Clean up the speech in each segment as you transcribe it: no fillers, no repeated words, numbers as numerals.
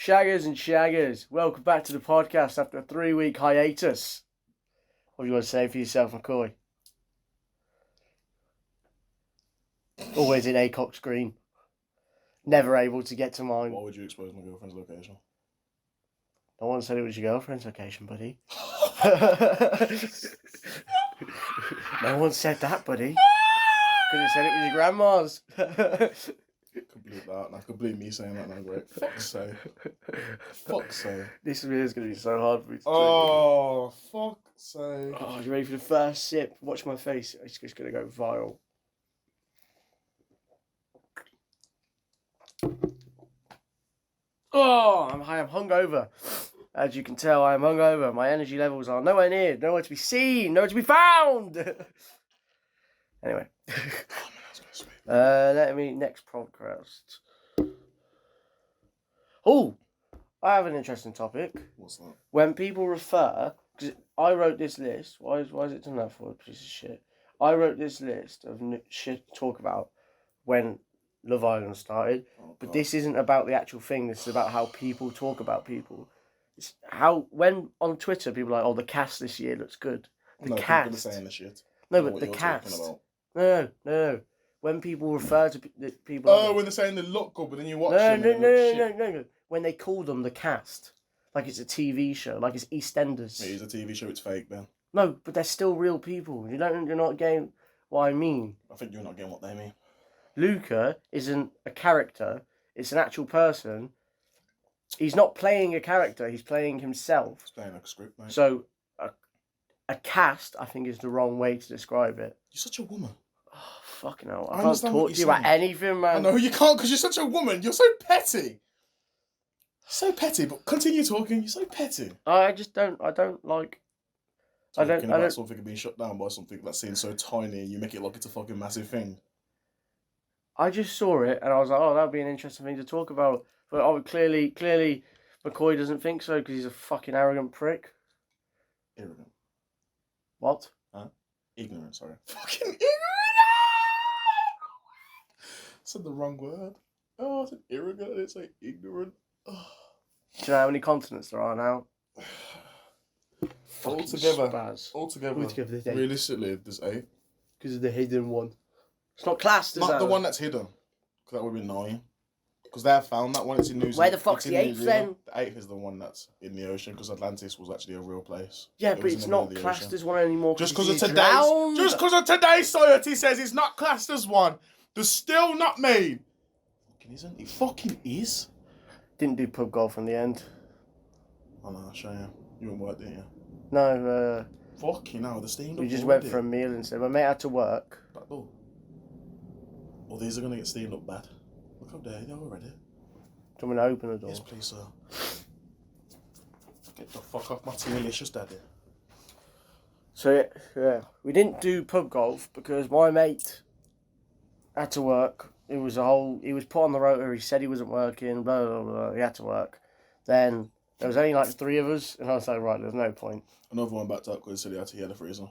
Shaggers and shaggers, welcome back to the podcast after a 3-week hiatus. What do you want to say for yourself, McCoy? Always in ACOX green. Never able to get to mine. Why would you expose my girlfriend's location? No one said it was your girlfriend's location, buddy. No one said that, buddy. Could have said it was your grandma's. Could believe that. And I could believe me saying that now, Greg. Fuck's sake. Fuck's sake. This video is going to be so hard for me to do. Oh, fuck's sake. Oh, you ready for the first sip? Watch my face. It's just going to go viral. Oh, I'm hungover. As you can tell, I am hungover. My energy levels are nowhere to be seen, nowhere to be found. Anyway. Let me next podcast. Oh, I have an interesting topic. What's that? When people refer, because I wrote this list. Why is it done that for? Piece of shit. I wrote this list of shit to talk about when Love Island started, but this isn't about the actual thing. This is about how people talk about people. It's how when on Twitter people are like, "Oh, the cast this year looks good." The cast. People are saying the shit. No, but the cast. No. When people refer to people. Oh, when they're saying they look good, but then you watch them. No. When they call them the cast, like it's a TV show, like it's EastEnders. It is a TV show. It's fake, Ben. No, but they're still real people. You're not getting what I mean. I think you're not getting what they mean. Luca isn't a character. It's an actual person. He's not playing a character. He's playing himself. He's playing like a script, mate. So, a cast, I think, is the wrong way to describe it. You're such a woman. Oh, fucking hell. I I can't understand what talk to you you're about saying. anything, man. I know you can't because you're such a woman. You're so petty. So petty, but continue talking. You're so petty. I don't like... Talking about something being shut down by something that seems so tiny and you make it like it's a fucking massive thing. I just saw it and I was like, oh, that'd be an interesting thing to talk about. But clearly, McCoy doesn't think so because he's a fucking arrogant prick. Arrogant. What? Huh? Ignorant, sorry. Fucking ignorant! Said the wrong word. Oh, I said arrogant. I didn't say ignorant. Oh. Do you know how many continents there are now? Altogether, there's 8. realistically, there's 8. Because of the hidden one. It's not classed as Not that. the one that's hidden. Because that would be 9. Because they have found that one. It's in New Zealand. Where the fuck's the 8th then? The 8th is the one that's in the ocean because Atlantis was actually a real place. Yeah, but it's not classed as one anymore. Just because of today's society says it's not classed as one. They're still not made. Fucking isn't. It fucking is. Didn't do pub golf in the end. Oh no, I'll show you. You wouldn't work, didn't you? No, fucking hell, the steamed up. we just went for a meal instead. My mate had to work. Back door. Well, these are going to get steamed up bad. Look up there, they're already. Do you want me to open the door? Yes, please, sir. Get the fuck off my delicious daddy. So, yeah. We didn't do pub golf because my mate had to work. He was put on the rotor. He said he wasn't working, blah, blah, blah. He had to work. Then there was only like 3 of us, and I was like, right, there's no point. Another one backed up because he had a freezer.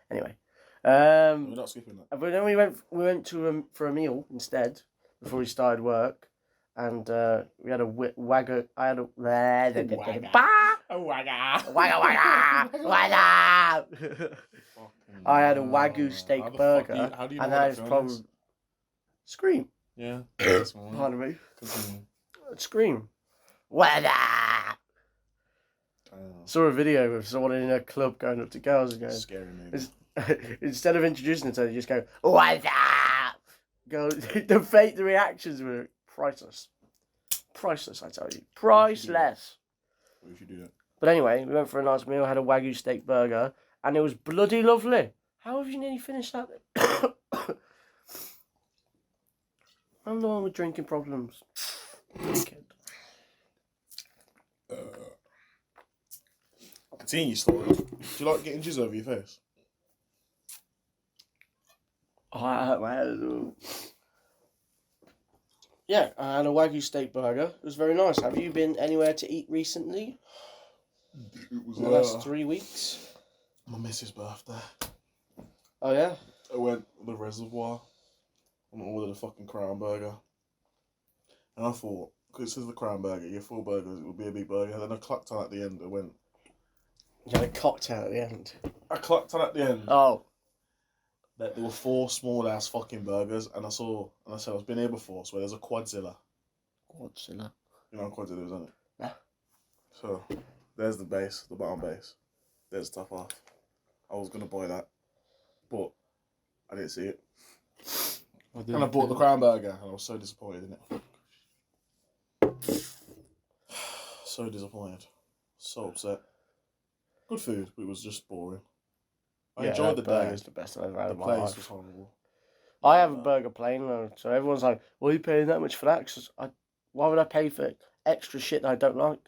Anyway, We're not skipping that. but then we went to for a meal instead before we started work, and we had a wagyu. I had a I had a wagyu steak burger, How do you know and what that that is film probably is? Scream. Yeah. Pardon me. Continue. Scream. Saw a video of someone in a club going up to girls and going, Scary movie. instead of introducing themselves, you just go, what's up? Go, the reactions were priceless. Priceless, I tell you. Priceless. We should do that. But anyway, we went for a nice meal, had a wagyu steak burger, and it was bloody lovely. How have you nearly finished that? I'm the one with drinking problems. Continue your story. Do you like getting jizz over your face? Yeah, I had a wagyu steak burger. It was very nice. Have you been anywhere to eat recently? It was In the last 3 weeks? my missus' birthday. Oh, yeah? I went to the reservoir. I'm gonna order the fucking Crown Burger. And I thought, because this is the Crown Burger, your full burgers, it would be a big burger. And then I clocked on at the end. I went. You had a cocktail at the end. I clocked on at the end. Oh. That there were 4 small ass fucking burgers, and I said I've been here before, so there's a Quadzilla. Quadzilla. You know what Quadzilla is, isn't it? Yeah. So there's the base, the bottom base. There's the top half. I was gonna buy that, but I didn't see it. And I bought the Crown Burger, and I was so disappointed in it. So disappointed. So upset. Good food, but it was just boring. I enjoyed the day. It's the best I've ever had The in my place life. was horrible. I have a burger plain though, so everyone's like, "Why are you paying that much for that?" 'Cause why would I pay for extra shit that I don't like?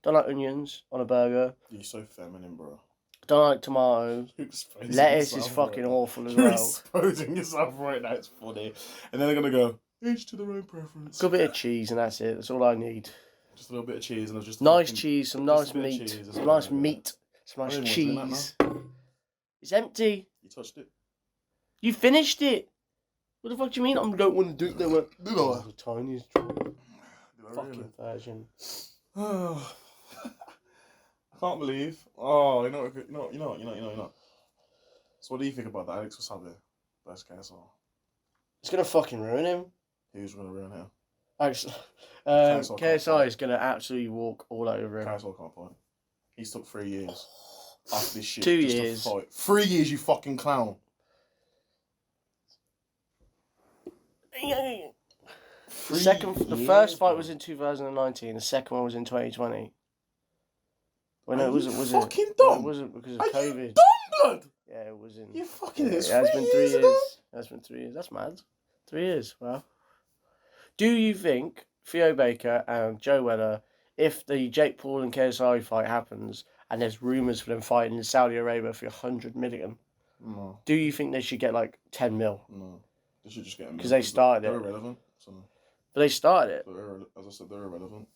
Don't like onions on a burger. You're so feminine, bro. Don't like tomatoes. Lettuce is fucking awful as You're well. exposing yourself right now. It's funny. And then they're gonna go each to their own preference. Good bit of cheese and that's it. That's all I need. Just a little bit of cheese and just nice cheese, some nice a bit of meat, cheese, that's some all nice I need. meat, some I nice don't even want to cheese. do It's empty. You touched it. You finished it. What the fuck do you mean? I don't want to do it. Did I? The tiniest Did I fucking version. Oh, I can't believe. Oh, you know. So what do you think about that? Alex Wasabi, best KSI. It's gonna fucking ruin him. Who's gonna ruin him? Actually, KSI KSI is gonna absolutely walk all over him. KSI can't fight. He's took 3 years after this shit. 2 just years. To fight. 3 years, you fucking clown. The first fight was in 2019. The second one was in 2020. Well, no, it wasn't. Was fucking it? dumb? No, it wasn't because of COVID. You dumb blood. Yeah, it was in. You fucking. Yeah, It's it has 3 been 3 years. years. It has been 3 years. That's mad. 3 years. Wow. Do you think Theo Baker and Joe Weller, if the Jake Paul and KSI fight happens, and there's rumours for them fighting in Saudi Arabia for 100 million, No. do you think they should get like 10 mil? No. They should just get them. 'Cause they started they're it. irrelevant. So. But they started it. As I said, they're irrelevant.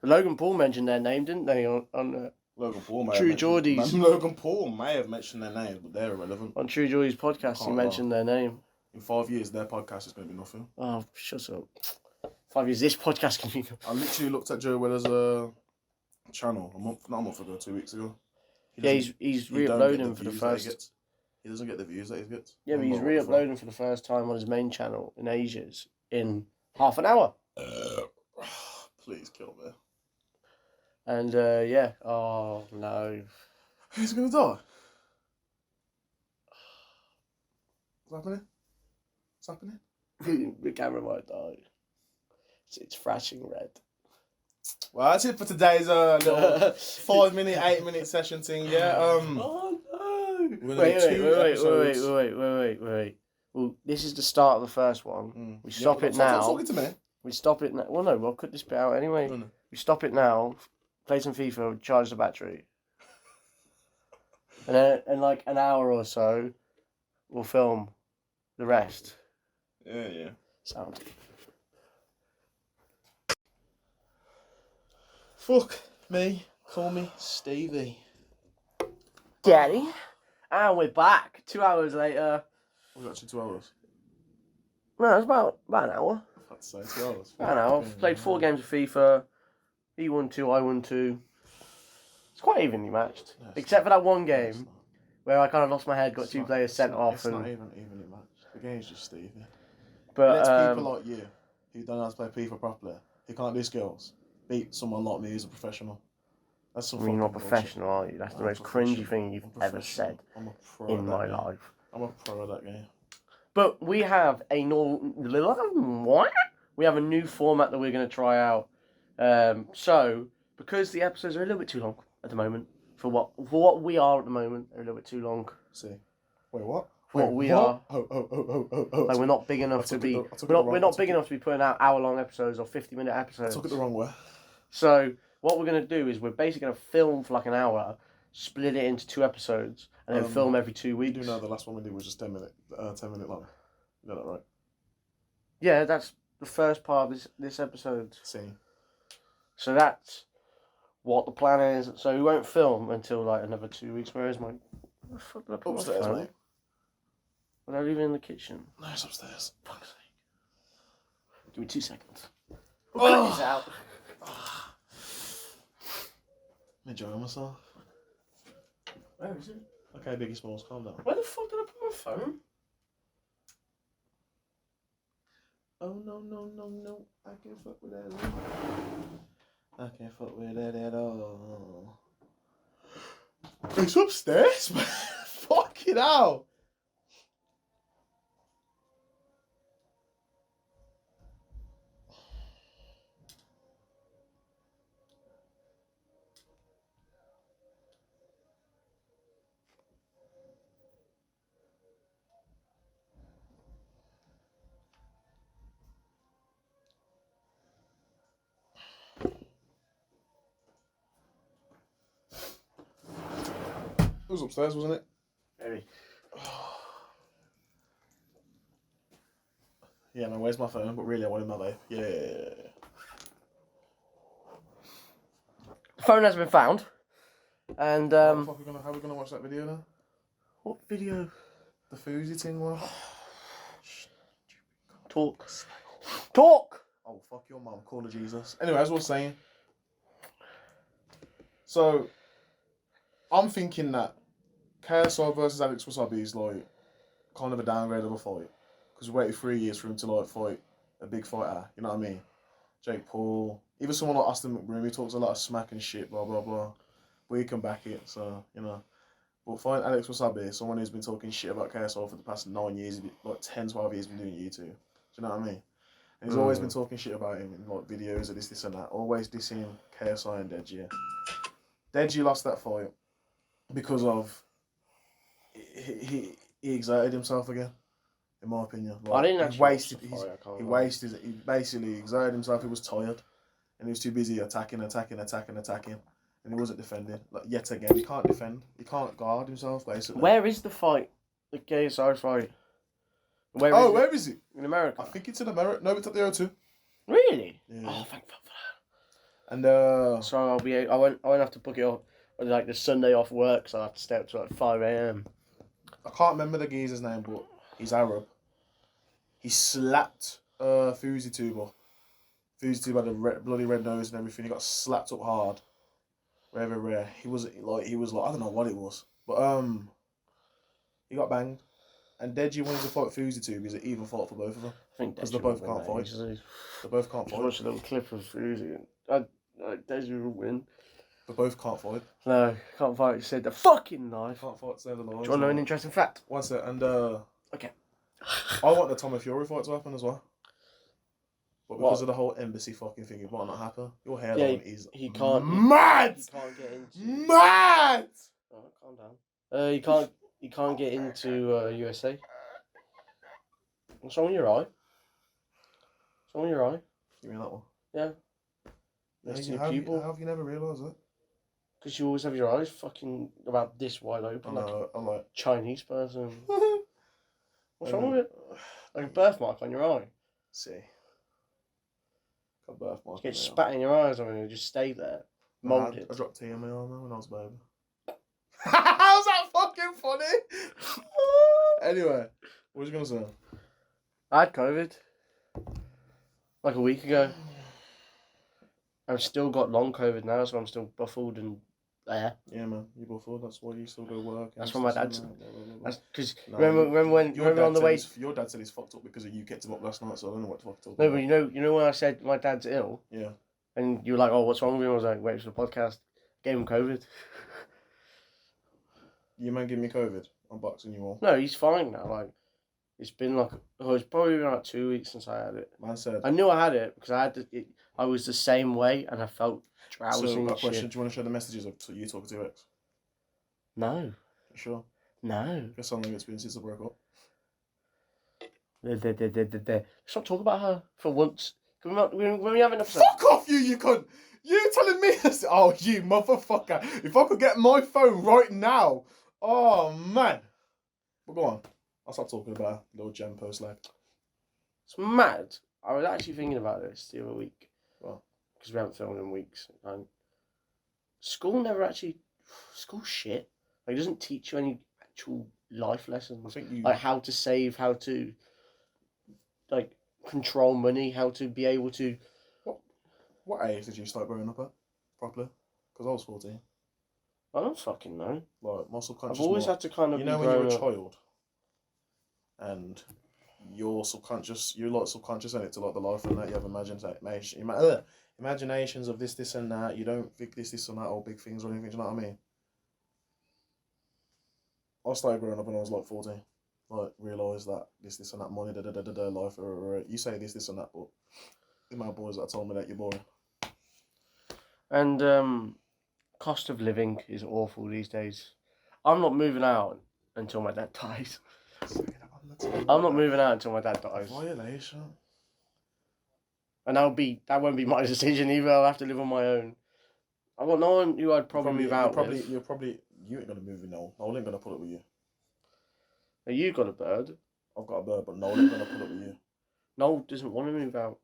Logan Paul mentioned their name, didn't they, on Logan Paul may True have Geordies. Logan Paul may have mentioned their name, but they're irrelevant. on True Geordie's podcast? He Can't mentioned their name. In 5 years, their podcast is going to be nothing. Oh, shut up. 5 years, this podcast can be... I literally looked at Joe Weller's channel not a month ago, 2 weeks ago. Yeah, he's re-uploading for the first... He doesn't get the views that he gets. Yeah, but he's re-uploading for the first time on his main channel in ages in half an hour. Please kill me. And, yeah. Oh, no. He's going to die. What's happening? What's happening? The camera might die. It's flashing red. Well, that's it for today's little 5 minute, 8 minute session thing. Yeah. Oh no! Wait. Well, this is the start of the first one. We stop it now. Stop talking to me. We stop it now. Well, no, we'll cut this bit out anyway. No. We stop it now. Play some FIFA. Charge the battery. And then, in like an hour or so, we'll film the rest. Yeah. Sound. Fuck me. Call me Stevie. Daddy. And we're back. 2 hours later. Was it actually 2 hours? No, it's about an hour. I had to say 2 hours. About an hour. Played 4 games of FIFA. He won 2, I won 2. It's quite evenly matched. No, Except for that one game where I kind of lost my head, got 2 players sent off. It's not even evenly matched. The game's just Stevie. But Let people like you, who don't know how to play FIFA properly, who can't do skills, beat someone like me who's a professional. That's some I mean, you're not fucking professional, are you? That's the most cringy thing you've I'm ever said I'm a pro in at my that game. life. I'm a pro at that game. But we have a new format that we're going to try out. So because the episodes are a little bit too long at the moment for what we are at the moment, they're a little bit too long. See, wait, what? For what we are. Oh. Like we're not big enough to be. We're not big enough to be putting out hour-long episodes or 50-minute I episodes. took it the wrong way. So what we're going to do is we're basically going to film for like an hour, split it into 2 episodes, and then film every 2 You weeks. do know the last one we did was just 10 minute long. You know that, right? Yeah, that's the first part of this episode. See. So that's what the plan is. So we won't film until like another 2 weeks. Where is my... Where the fuck did I put my Upstairs, phone? mate. Well, I leave it in the kitchen. No, it's upstairs. Fuck's sake. Give me 2 seconds. We'll cut this out. I'm enjoying myself. Where is it? Okay, Biggie Smalls, calm down. Where the fuck did I put my phone? Oh no, I can't fuck with that. I can't fuck with that at all. It's upstairs, man. Fuck it out. It was upstairs, wasn't it? Maybe. Yeah, man, where's my phone? But really, I wanted my vape. Yeah. The phone has been found. And, How are we gonna watch that video now? What video? The Fousey thing one. Talk. Talk! Oh, fuck your mum. Call her Jesus. Anyway, as I was saying. So, I'm thinking that KSI versus Alex Wasabi is like kind of a downgrade of a fight. Because we waited 3 years for him to like fight a big fighter. You know what I mean? Jake Paul. Even someone like Austin McBroom, he talks a lot of smack and shit, blah, blah, blah. But he can back it, so, you know. But fight Alex Wasabi, someone who's been talking shit about KSI for the past 9 years, like 10, 12 years, been doing YouTube. Do you know what I mean? And he's always been talking shit about him in like videos of this, and that. Always dissing KSI and Deji. Deji lost that fight because of he exerted himself again, in my opinion. Like, I didn't actually he basically exerted himself. He was tired, and he was too busy attacking, and he wasn't defending. Like, yet again, he can't defend. He can't guard himself, basically. Where is the fight? The KSI fight? Where is it? In America? I think it's in America. No, it's at the O2. Really? Yeah. Oh, thank fuck for that. And So I won't have to book it up on like the Sunday off work, so I have to stay up to like 5 a.m. I can't remember the geezer's name, but he's Arab. He slapped Fousey Tuba. Fousey Tuba had a bloody red nose and everything. He got slapped up hard. Very rare. He was like I don't know what it was, but he got banged. And Deji wanted to fight Fousey Tuba. He's an even fight for both of them. I think because they both can't fight. They both can't fight. Watch a little clip of Fousey. Deji will win. They both can't fight. No, can't fight. He said the fucking knife. Can't fight to save the lives. Do you want to know an interesting fact? One sec. And okay. I want the Tommy Fury fight to happen as well. But because of the whole embassy fucking thing, it might not happen. Your hairline is he can't. Mad! He can't get into. Mad! Oh, calm down. He can't get into USA. What's wrong with your eye? What's wrong with your eye? Give me that one. Yeah. How have you never realised that? Because you always have your eyes fucking about this wide open. I'm like Chinese person. What's wrong with it? Like a birthmark on your eye. See. Got a birthmark. Get spat in your eyes and it just stay there. Molded. I dropped tea in my arm when I was a baby. How's that fucking funny? Anyway, what was you gonna say? I had COVID. Like a week ago. I've still got long COVID now, so I'm still buffled and there. Yeah, man, you buffled. That's why you still go work. That's what my dad's. Because remember on the way. Your dad said he's fucked up because you kept him up last night, so I don't know what to fuck talk No, about. but you know when I said my dad's ill. Yeah. And you were like, "Oh, what's wrong with him?" I was like, "Wait for the podcast." Gave him COVID. Your man gave me COVID. I'm boxing you all. No, he's fine now. Like, it's been like it's probably been like 2 weeks since I had it. Man said. I knew I had it because I was the same way and I felt drowsy. So, and question: shit. do you want to show the messages of you talking to your ex? No. You sure? No. Guess how long it's been since I broke up. Let's not talk about her for once. When we have an episode. Fuck off, you cunt! You telling me this? Oh, you motherfucker! If I could get my phone right now, oh man. But go on. I'll stop talking about little gem post like. It's mad. I was actually thinking about this the other week. Well, because we haven't filmed in weeks. And school never actually. School shit. Like, it doesn't teach you any actual life lessons. I think you like how to save, how to like control money, how to be able to. What age did you start growing up at properly? Because I was 14. I don't fucking know. Like my subconscious. I've always had to kind of. You be know when you're a grown up. child, and you're subconscious in it to like the life and that you have imaginations of this and that. You don't think this and that or big things or anything. Do you know what I mean? I started growing up when I was like 14. Like realised that this and that money life or you say this and that, but the amount of boys that told me that you're boring. And cost of living is awful these days. I'm not moving out until my dad dies. I'm not moving out until my dad dies. Violation. And that won't be my decision either. I'll have to live on my own. I've got no one who I'd probably move out with. You ain't gonna move with Noel. Noel ain't gonna put it with you. Now, you got a bird. I've got a bird, but Noel ain't gonna put it with you. Noel doesn't want to move out.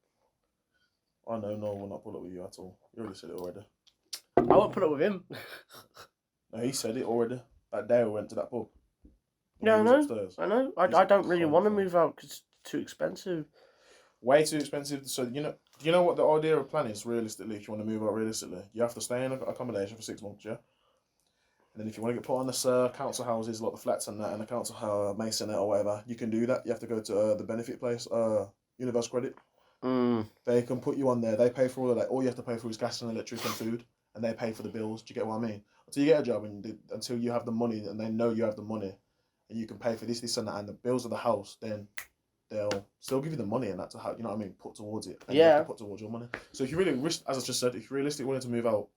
I know Noel will not put it with you at all. You already said it already. I won't put it with him. No, he said it already. That day we went to that pub. Yeah, I know. Upstairs. I know. I don't really want to move out because it's too expensive. Way too expensive. So do you know what the idea of plan is realistically? If you want to move out realistically, you have to stay in accommodation for 6 months, yeah. And then if you want to get put on the council houses like the flats and that, and the council masonette or whatever, you can do that. You have to go to the benefit place, Universal Credit. They can put you on there. They pay for all of that. All you have to pay for is gas and electric and food, and they pay for the bills. Do you get what I mean? Until you get a job until you have the money, and they know you have the money, and you can pay for this and that, and the bills of the house, then they'll still give you the money and that to have, you know what I mean, put towards it. And you have to put towards your money. So if you really as I just said, if you realistically wanted to move out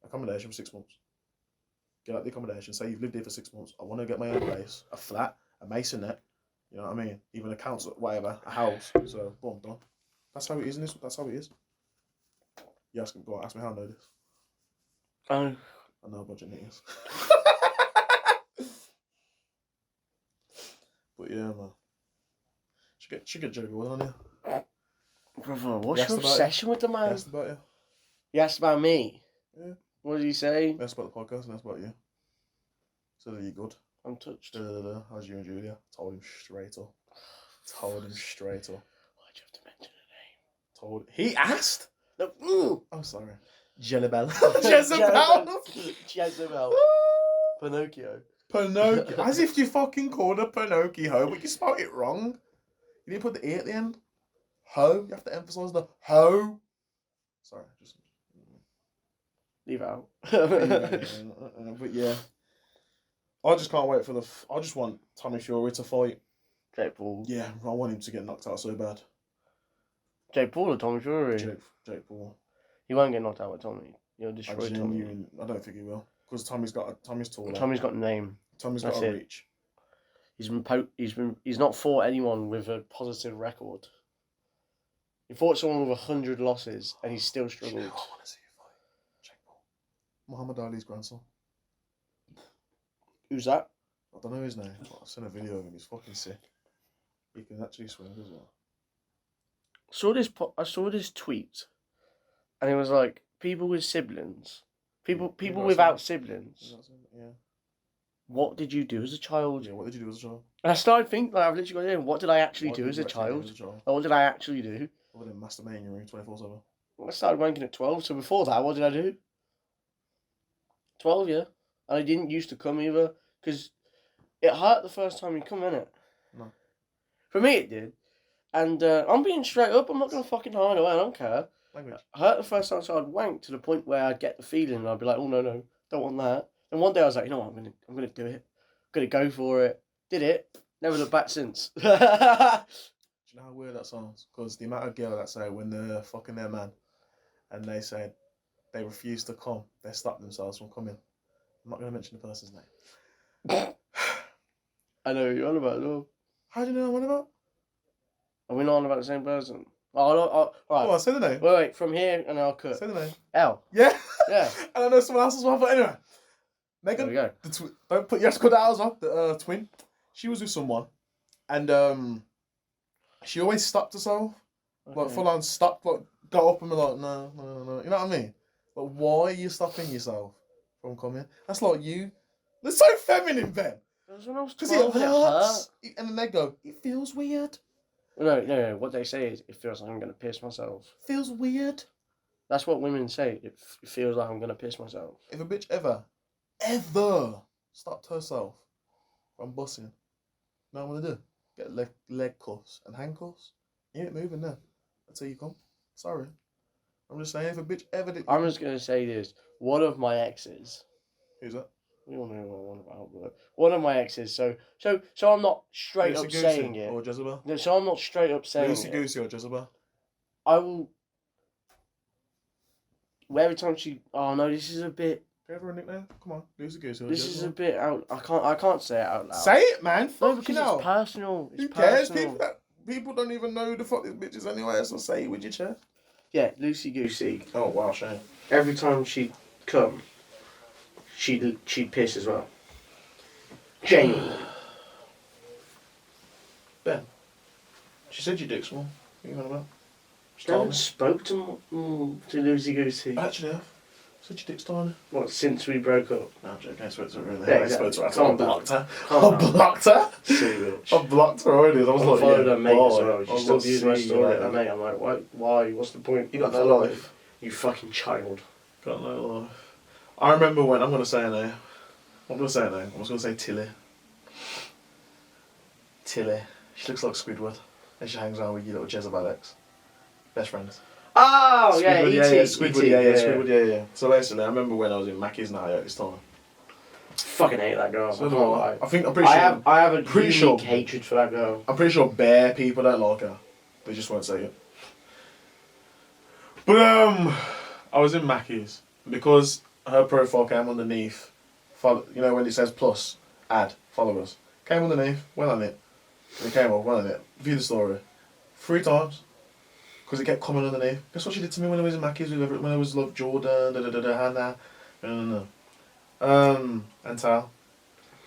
accommodation for 6 months, get out the accommodation, say you've lived here for 6 months, I want to get my own place, a flat, a masonette, you know what I mean, even a council, whatever, a house. So boom, done. That's how it is in this. That's how it is. You ask me I know this. I know about genetics. But yeah, man. Should get Joey Wood on here. Brother, what's your obsession with the man? He asked about you. He asked about me? Yeah. What did he say? He asked about the podcast and asked about you. Said, are you good? I'm touched. How's you and Julia? Told him straight up. Why'd you have to mention He asked? No. I'm sorry. Jezebel. Jezebel. Pinocchio. As if you fucking called her Pinocchio, but you spelled it wrong. You didn't put the E at the end. Ho. You have to emphasise the ho. Sorry, just leave it out. But yeah, I just can't wait for I just want Tommy Fury to fight Jake Paul. Yeah, I want him to get knocked out so bad. Jake Paul or Tommy Fury? Jake Paul. He won't get knocked out with Tommy. He'll destroy Tommy. I don't think he will. Because Tommy's taller. Tommy's got a name. Tommy's got a reach. He's not fought anyone with a positive record. He fought someone with 100 losses and he's still struggled. I want to see you fight Jake Paul. Muhammad Ali's grandson. Who's that? I don't know his name, but I've seen a video of him. He's fucking sick. He can actually swing as well. I saw this tweet, and it was like people with siblings, people without siblings. Yeah. What did you do as a child? Yeah, what did you do as a child? And I started thinking, like, I've literally got in. What did I actually do as a child? What did I actually do? Other than masturbating in your room 24/7. I started wanking at 12. So before that, what did I do? 12, yeah. And I didn't used to come either because it hurt the first time you come, innit? No. For me, it did. And I'm being straight up. I'm not going to fucking hide away. I don't care. Language. It hurt the first time, so I'd wank to the point where I'd get the feeling and I'd be like, oh, no, don't want that. And one day I was like, you know what, I'm gonna do it. I'm gonna go for it. Did it. Never looked back since. Do you know how weird that sounds? Because the amount of girls that say when they're fucking their man and they said they refuse to come, they stop themselves from coming. I'm not going to mention the person's name. I know who you're on about, though. How do you know I'm on about? Are we not on about the same person? All right. Oh, say the name. Wait, from here and I'll cut. Say the name. L. Yeah. Yeah. And I know someone else as well, but anyway. Megan, there we go. Don't put, you have to cut that out as well, the twin. She was with someone, and she always stopped herself. Okay. Like, full on stopped, like, got up and be like, no. You know what I mean? Like, why are you stopping yourself from coming? That's like you. That's so feminine, Ben. It was when I was Because 12 it and it hurts. hurt. And then they go, it feels weird. No. What they say is, it feels like I'm going to piss myself. Feels weird. That's what women say. It feels like I'm going to piss myself. If a bitch ever stopped herself from bussing, what I'm going to do? Get leg cuffs and handcuffs. You ain't moving there until you come. Sorry. I'm just saying, if a bitch ever did... I'm just going to say this. One of my exes... Who's that? We all know what I'm on about, but one of my exes. So I'm not straight up saying it. Or Jezebel? No, so I'm not straight up saying Lucy it. Goosey or Jezebel? I will. Every time she. Oh no, this is a bit. Give her a nickname. Come on, Lucy Goosey or This Jezebel. is a bit out. I can't say it out loud. Say it, man. No, because it's personal. Who cares? People don't even know who the fuck this bitch is anyway. So say it with your chest. Yeah, Lucy Goosey. Oh wow, shame. Every time she'd come, she'd piss as well. Genuinely. Ben, she said your dick's small. What are you on about? I haven't spoke to Lucy Goosey. Actually, I have. Said your dick's tiny. What, since we broke up? No, I'm joking. I spoke to her really. Yeah, I spoke to her. Calm I blocked her. Calm I down. blocked her. Silly bitch. I blocked her already. I was I like, followed yeah, her mate as well. I She was still like, using my see you story at later. her mate. I'm like, why? What's the point? You got no life. You fucking child. Got no life. I remember when, I'm going to say her name. I'm going to say her name. I was going to say Tilly. Tilly. She looks like Squidward. And she hangs around with your little Jezebel ex. Best friends. Oh, yeah, Squidward, E.T. Squidward, Squidward, yeah. So basically, I remember when I was in Mackey's now at this time. Fucking hate that girl. So I can't lie. I'm pretty sure. I have a pretty unique sure- hatred for that girl. I'm pretty sure bare people don't like her. They just won't say it. But I was in Mackey's because her profile came underneath. You know when it says plus, add, followers. Came underneath, went on it. And it came up, went on it. View the story. 3 times. Because it kept coming underneath. Guess what she did to me when I was in Mackey's when I was like Jordan, Hannah, and Tal.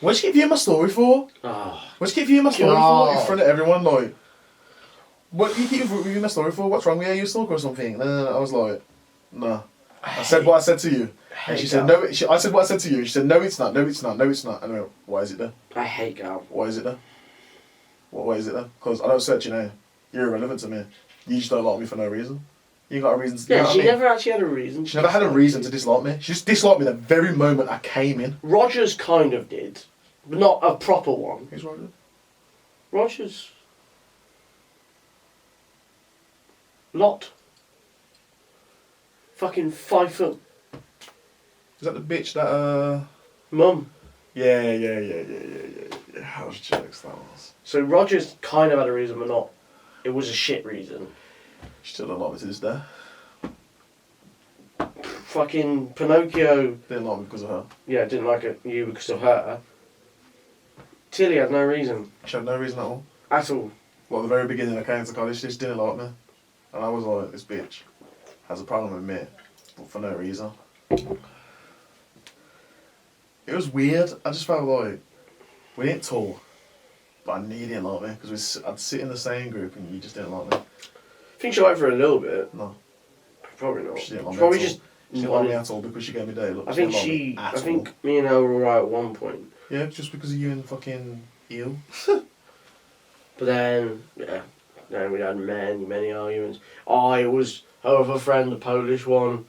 What'd she give you my story for? Oh, What'd she give you my story God. for in front of everyone? Like, what you keep reviewing my story for? What's wrong with you? You a stalker or something? No. I was like, no. I said what I said to you. And she said, no. I said what I said to you. She said, no, it's not. No, it's not. No, it's not. And I went, why is it then? I hate Gal. Why is it then? Why is it then? Because I don't search your name. You're irrelevant to me. You just don't like me for no reason. You got a reason to... Yeah, you know she what I mean? never actually had a reason. She never had a reason to dislike me. She just disliked me the very moment I came in. Rogers kind of did, but not a proper one. Who's Roger? Rogers. Lot. Fucking 5 foot. Is that the bitch that, Mum. Yeah. How was jokes that was? So Rogers kind of had a reason, but not. It was a shit reason. She still don't like me to this day. Fucking Pinocchio. Didn't like me because of her. Yeah, didn't like you because of her. Tilly had no reason. She had no reason at all. At all. Well, at the very beginning I came to college, she just didn't like me. And I was like, this bitch has a problem with me, but for no reason. It was weird. I just felt like we didn't talk, but I knew you didn't like me because I'd sit in the same group and you just didn't like me. I think she liked for a little bit. No. Probably not. She didn't like me Probably at all. just. She didn't like me at all because she gave me day. Look, I think me and her were alright at one point. Yeah, just because of you and fucking Eel. But then we had many arguments. I was her other friend, the Polish one.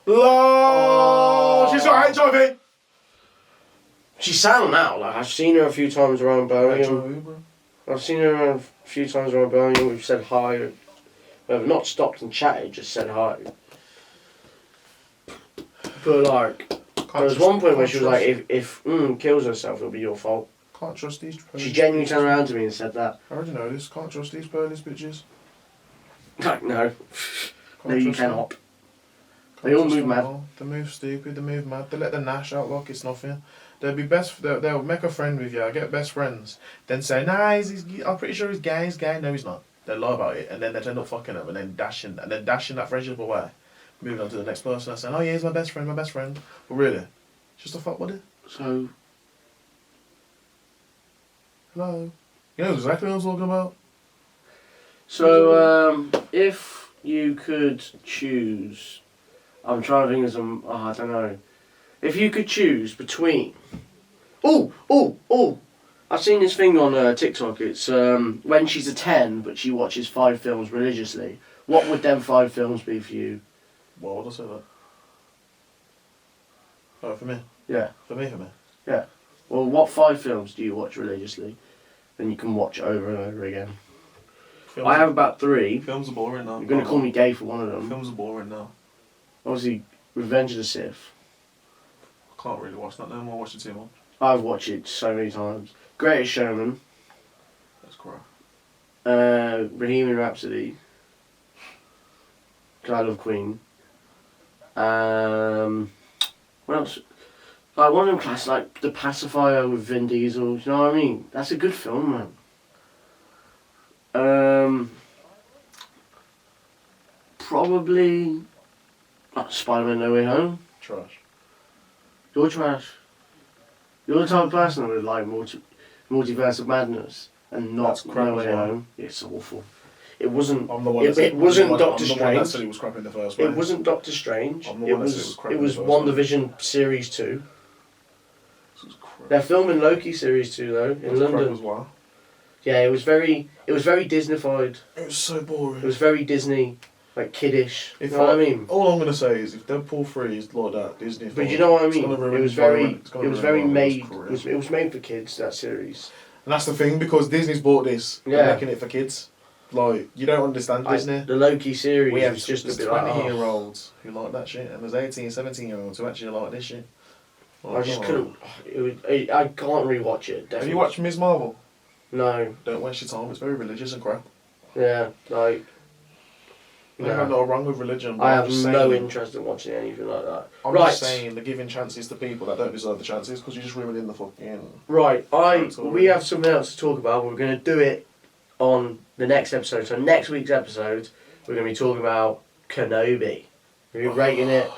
LOL! She's got HIV! She's sound now. Like I've seen her a few times around Birmingham. HIV, bro. I've seen her around a few times around Birmingham. We've said hi. We've not stopped and chatted, just said hi. But like, there was one point where she was like, if kills herself, it'll be your fault. Can't trust these. She genuinely turned around to me and said that. I already know this. Can't trust these Polish bitches. Like, no. No, you trust them. cannot. Can't They all trust move them mad. at all. They move stupid. They move mad. They let the Nash out like it's nothing. They'll be best. They'll make a friend with you. Get best friends. Then say, nah, I'm pretty sure he's gay. He's gay. No, he's not. They lie about it, and then they end up fucking him, and then dashing that friendship away. Moving on to the next person and saying, oh yeah, he's my best friend. But really, it's just a fuck buddy. So, Hello. You know exactly what I was talking about. so if you could choose, I'm trying to think of some. I don't know. If you could choose between Oh! I've seen this thing on TikTok. It's when she's a 10, but she watches 5 films religiously. What would them 5 films be for you? Why would I say that? Oh, for me? Yeah. For me? Yeah. Well, what 5 films do you watch religiously? And you can watch over and over again. I have about 3. Films are boring now. You're going to call me gay for one of them. Films are boring now. Obviously, Revenge of the Sith. I can't really watch that no more. I watch it too much. I've watched it so many times. Greatest Showman. That's crap. Bohemian Rhapsody. 'Cause I love Queen. What else? Like one of them classics, like The Pacifier with Vin Diesel. You know what I mean? That's a good film, man. Probably Spider-Man No Way Home. Trash. You're trash. You're the type of person that would like Multiverse of Madness and not That's crap No as Way well. Home. It's awful. It wasn't. I'm the one. It wasn't Doctor I'm the one Strange. that said it was crap in the first place. It wasn't Doctor Strange. I'm the It one that said was. crap It in was the first place. WandaVision Series 2. This was crap. They're filming Loki Series 2 though It in was crap London. as well. Yeah, it was very Disneyfied. It was so boring. It was very Disney, like kiddish. If You know what I mean? All I'm gonna say is if Deadpool 3 is like that, Disney. But you know what I it's mean? gonna ruin It was environment- very. it's gonna It was ruin very everyone's made. career. It was made for kids. That series. And that's the thing because Disney's bought this. Yeah. They're making it for kids. Like you don't understand Disney. The Loki series We have was just a there's bit like. 20-year-olds who like that shit, and there's 18, 17-year-olds who actually like this shit. I just couldn't. I can't rewatch it. Have Definitely. you watched Ms. Marvel? No. Don't waste your time. It's very religious and crap. Yeah. Like. I have no wrong with religion. But I I'm have just no saying- interest in watching anything like that. I'm Right. just saying they're giving chances to people that don't deserve the chances because you're just ruining the fucking. Right, That's all we right. have something else to talk about. We're going to do it on the next episode. So next week's episode, we're going to be talking about Kenobi. We're rating it,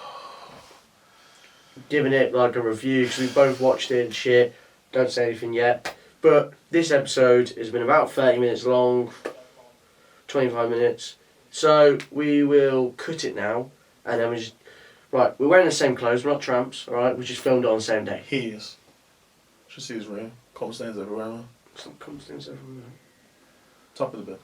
giving it like a review because we both watched it and shit. Don't say anything yet. But this episode has been about 30 minutes long, 25 minutes. So we will cut it now, and then we just. Right, we're wearing the same clothes. We're not tramps. All right, we just filmed it on the same day. He is. Should see his room. Coal stains everywhere. Man. Some constants everywhere. Top of the bed.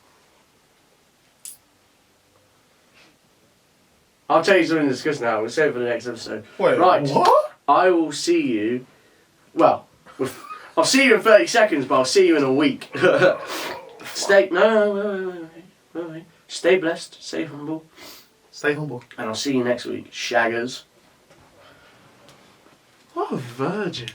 I'll tell you something to discuss now. We'll save it for the next episode. Wait, Right. what? I will see you. Well, I'll see you in 30 seconds, but I'll see you in a week. Stay. No, wait. Stay blessed. Stay humble. Stay humble. And I'll see you next week. Shaggers. What a virgin.